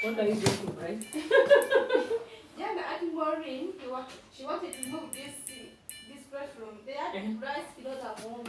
What are you doing, right? Yeah, I'm worrying. She wanted to move this platform. They had to price kilos of home.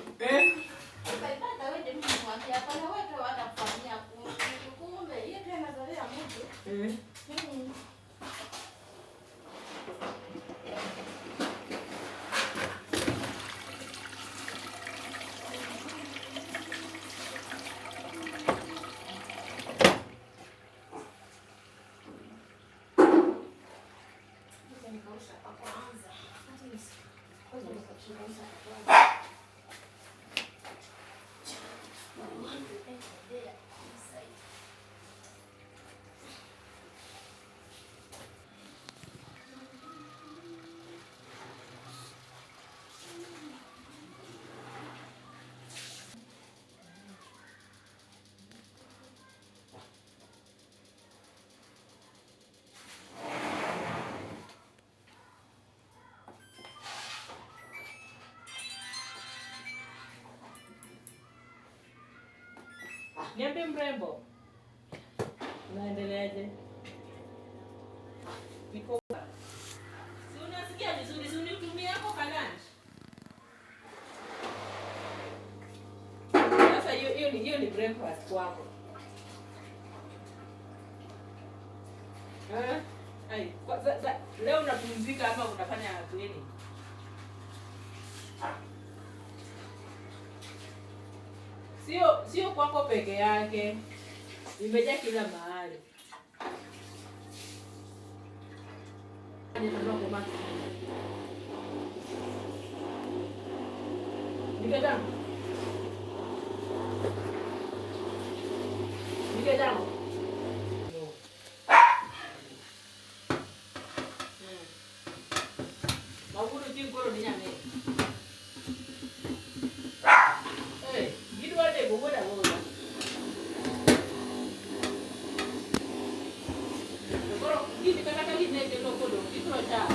Niambie mrembo. Unaendeleaje? Niko. Si unasikia vizuri, si unitumie hapo lunch. Sasa hiyo ni breakfast kwako. Ai, leo unapumzika ama unafanya nini? Sio kwako peke yake. Imejaa kila mahali. Nikadamu. Maguru jingoro ni nyame. Gidwa de gogoda gogoda. Goro gidi kaka gidi ne de gogodo, gidro cha.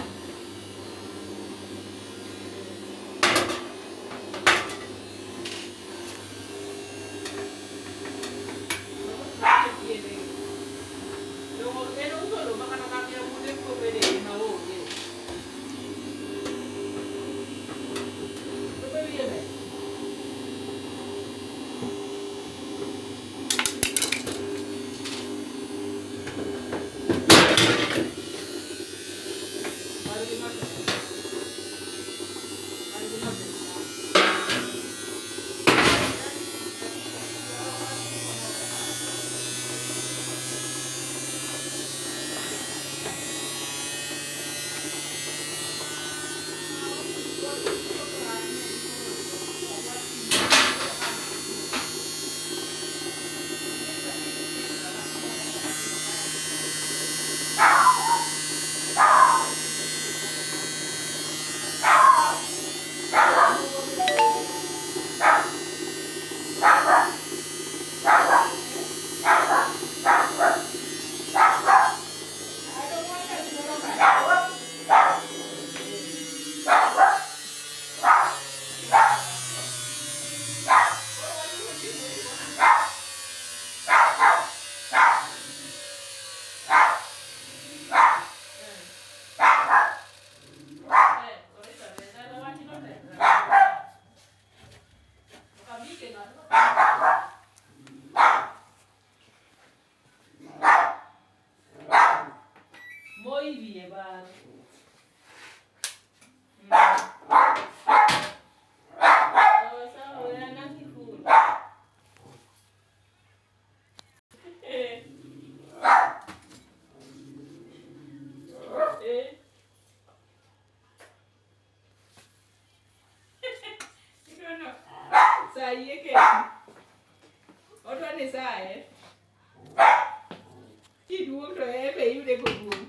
Yeke. Oto ni sae. Ki duong to e be yude ko duong.